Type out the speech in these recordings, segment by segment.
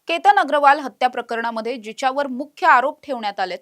केतन अग्रवाल हत्या प्रकरणामध्ये जिच्यावर मुख्य आरोप ठेवण्यात आलेत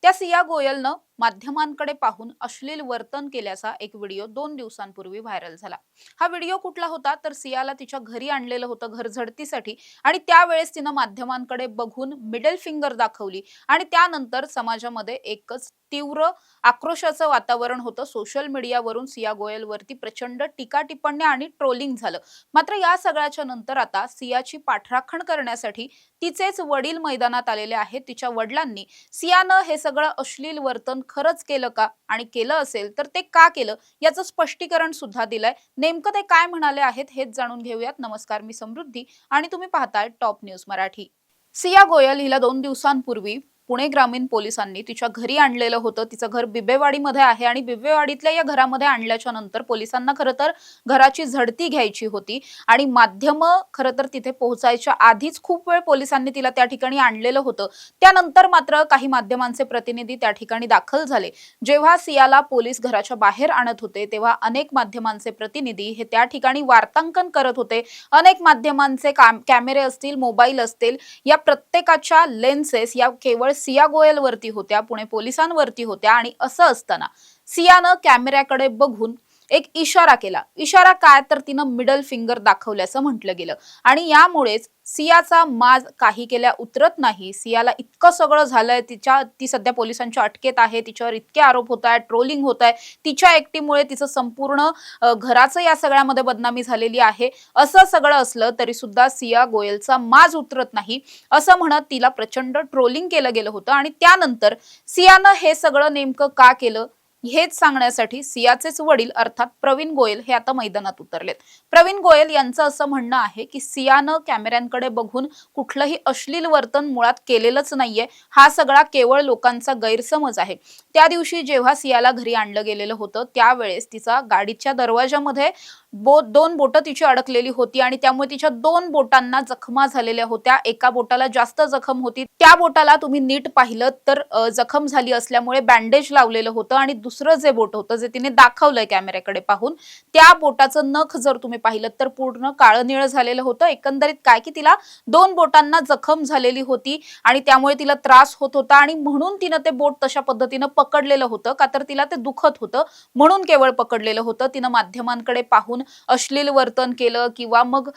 त्या सिया गोयलनं माध्यमांकडे पाहून अश्लील वर्तन केल्याचा एक व्हिडिओ 2 दिवसांपूर्वी व्हायरल झाला। हा व्हिडिओ कुठला होता तर सियाला तिच्या घरी आणलेलं होतं घर झडतीसाठी आणि त्यावेळेस तिनं माध्यमांकडे बघून मिडल फिंगर दाखवली आणि त्यानंतर समाजामध्ये एकच तीव्र आक्रोशाचं वातावरण होतं। सोशल मीडियावरून सिया गोयलवरती प्रचंड टीका टिप्पण्या आणि ट्रोलिंग झालं। मात्र या सगळ्याच्या नंतर आता सियाची पाठराखण करण्यासाठी तिचेच वडील मैदानात आलेले आहेत। तिच्या वडिलांनी सियानं हे सगळं अश्लील वर्तन खरंच केलं का आणि केलं असेल तर ते का केलं याचं स्पष्टीकरण सुद्धा दिलंय। नेमकं ते काय म्हणाले आहेत हेच जाणून घेऊयात। नमस्कार, मी समृद्धी आणि तुम्ही पाहताय टॉप न्यूज मराठी। सिया गोयल हिला 2 दिवसांपूर्वी पुणे ग्रामीण पोलिसांनी तिच्या घरी आणलेलं होतं। तिचं घर बिबेवाडीमध्ये आहे आणि बिबेवाडीतल्या या घरामध्ये आणल्याच्या नंतर पोलिसांना खरं तर घराची झडती घ्यायची होती आणि माध्यम खरं तर तिथे पोहोचायच्या आधीच खूप वेळ पोलिसांनी तिला त्या ठिकाणी आणलेलं होतं। त्यानंतर मात्र काही माध्यमांचे प्रतिनिधी त्या ठिकाणी दाखल झाले। जेव्हा सियाला पोलीस घराच्या बाहेर आणत होते तेव्हा अनेक माध्यमांचे प्रतिनिधी हे त्या ठिकाणी वार्तांकन करत होते। अनेक माध्यमांचे कॅमेरे असतील, मोबाईल असतील, या प्रत्येकाच्या लेन्सेस या केवळ सिया गोयल वरती होत्या, पुणे पोलिसांवरती होत्या आणि असं असताना सियानं कॅमेऱ्याकडे बघून एक इशारा केला। इशारा काय तर तिनं मिडल फिंगर दाखवल्याचं म्हटलं गेलं आणि यामुळेच सियाचा माज काही केल्या उतरत नाही। सियाला इतकं सगळं झालंय, ती सध्या पोलिसांच्या अटकेत आहे, तिच्यावर इतके आरोप होत आहेत, ट्रोलिंग होत आहे, तिच्या एकटीमुळे तिचं संपूर्ण घराचं या सगळ्यामध्ये बदनामी झालेली आहे। असं सगळं असलं तरी सुद्धा सिया गोयलचा माज उतरत नाही असं म्हणत तिला प्रचंड ट्रोलिंग केलं गेलं होतं आणि त्यानंतर सियानं हे सगळं नेमकं का केलं हेच सांगण्यासाठी सियाचेच वडील अर्थात प्रवीण गोयल हे आता मैदानात उतरलेत। प्रवीण गोयल यांचं असं म्हणणं आहे की सियानं कॅमेऱ्यांकडे बघून कुठलंही अश्लील वर्तन मुळात केलेलंच नाहीये, हा सगळा केवळ लोकांचा गैरसमज आहे। त्या दिवशी जेव्हा सियाला घरी आणलं गेलेलं होतं त्यावेळेस तिचा गाडीच्या दरवाजामध्ये 2 बोटं तिची अडकलेली होती आणि त्यामुळे तिच्या 2 बोटांना जखमा झालेल्या होत्या। एका बोटाला जास्त जखम होती, त्या बोटाला तुम्ही नीट पाहिलं तर जखम झाली असल्यामुळे बँडेज लावलेलं होतं आणि दुसरं जे बोट होतं जे तिने दाखवलंय कॅमेऱ्याकडे पाहून त्या बोटाचं नख जर तुम्ही पाहिलं तर पूर्ण काळं निळं झालेलं होतं। एकंदरीत काय की तिला 2 बोटांना जखम झालेली होती आणि त्यामुळे तिला त्रास होत होता आणि म्हणून तिनं ते बोट तशा पद्धतीनं पकडलेलं होतं का तर तिला ते दुखत होतं म्हणून केवळ पकडलेलं होतं। तिनं माध्यमांकडे पाहून अश्लील वर्तन केलं किंवा मग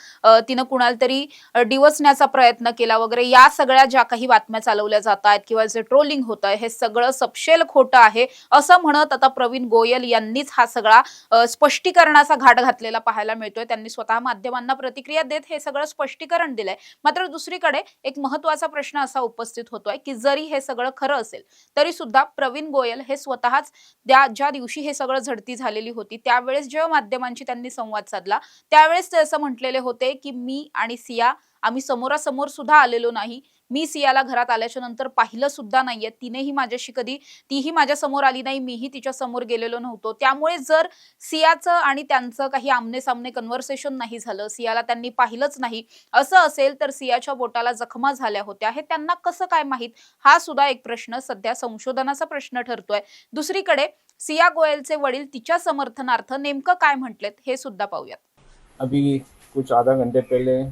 तिनं कुणाला तरी डिवचण्याचा प्रयत्न केला वगैरे, या सगळ्या ज्या काही बातम्या चालवल्या जात आहेत किंवा जे ट्रोलिंग होत आहे हे सगळं सपशेल खोटं आहे असं म्हणत आता प्रवीण गोयल यांनीच हा सगळा स्पष्टीकरणाचा घाट घातलेला पाहायला मिळतोय। त्यांनी स्वतः माध्यमांना प्रतिक्रिया देत हे सगळं स्पष्टीकरण दिलंय। मात्र दुसरीकडे एक महत्त्वाचा प्रश्न असा उपस्थित होतोय की जरी हे सगळं खरं असेल तरी सुद्धा प्रवीण गोयल हे स्वतःच ज्या दिवशी हे सगळं झडती झालेली होती त्यावेळेस जेव्हा माध्यमांची त्यांनी संवाद साधला त्यावेळेस ते असं म्हटलेले होते की मी आणि सिया आम्ही समोरासमोर सुद्धा आलेलो नाही, मी सियाला घरात आल्याच्या नंतर पाहिलं सुद्धा नाहीये, तिनेही माझ्याशी कधी तीही माझ्या समोर आली नाही, मीही तिच्या समोर गेलेलो नव्हतो। त्यामुळे जर सियाचं आणि त्यांचं काही आमने सामने कन्व्हर्सेशन नाही झालं, सियाला त्यांनी पाहिलंच नाही असं असेल तर सियाच्या बोटाला जखमा झाल्या होत्या हे त्यांना कसं काय माहित, हा सुद्धा एक प्रश्न सध्या संशोधनाचा प्रश्न ठरतोय। दुसरीकडे सिया गोयलचे वडील तिच्या समर्थनार्थ नेमकं काय म्हटलेत हे सुद्धा पाहूयात। अभी कुछ आधा घंटे पहले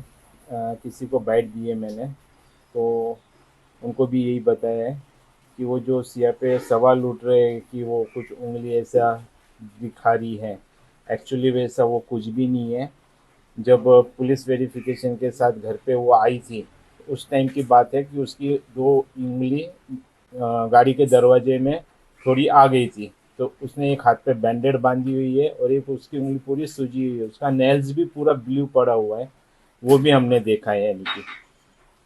किसी को बाइट दी है मैंने, तो उनको भी यही बताया है कि वो जो सिया पे सवाल उठ रहे हैं कि वो कुछ उंगली ऐसा दिखा रही है, एक्चुअली वैसा वो कुछ भी नहीं है। जब पुलिस वेरिफिकेशन के साथ घर पे वो आई थी उस टाइम की बात है कि उसकी 2 उंगली गाड़ी के दरवाजे में थोड़ी आ गई थी, तो उसने एक हाथ पे बैंडेड बांधी हुई है और एक उसकी उंगली पूरी सूजी हुई है, उसका नेल्स भी पूरा ब्लू पड़ा हुआ है, वो भी हमने देखा है। यानी कि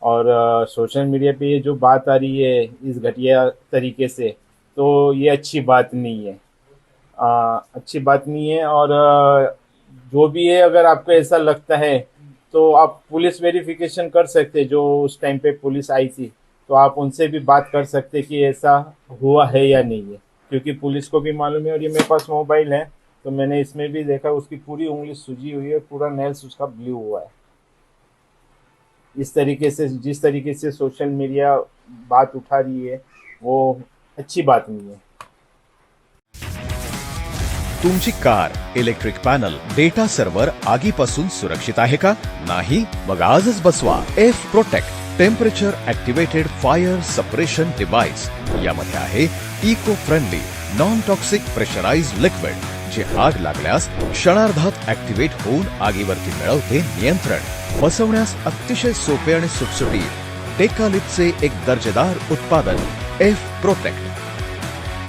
और सोशल मीडिया पे ये जो बात आ रही है इस घटिया तरीके से, तो ये अच्छी बात नहीं है, अच्छी बात नहीं है। और जो भी है अगर आपको ऐसा लगता है तो आप पुलिस वेरिफिकेशन कर सकते, जो उस टाइम पे पुलिस आई थी तो आप उनसे भी बात कर सकते कि ऐसा हुआ है या नहीं है, क्योंकि पुलिस को भी मालूम है। और ये मेरे पास मोबाइल है तो मैंने इसमें भी देखा उसकी पूरी उंगली सूजी हुई है, पूरा नेल्स उसका ब्लू हुआ है। इस तरीके से जिस तरीके से सोशल मीडिया बात उठा रही है वो अच्छी बात नहीं है। तुमची car, electric panel, data server आगीपासून सुरक्षित आहे का? नाही? मग आजच बसवा F Protect temperature activated fire suppression device यामध्ये आहे eco friendly non toxic pressurise liquid जे आग लागल्यास क्षणार्धात ऍक्टिव्हेट होऊन आगीवरती मिळवते नियंत्रण. बसवण्यास अतिशय सोपे आणि सुटसुटीत टेकालिपचे एक दर्जेदार उत्पादन एफ प्रोटेक्ट.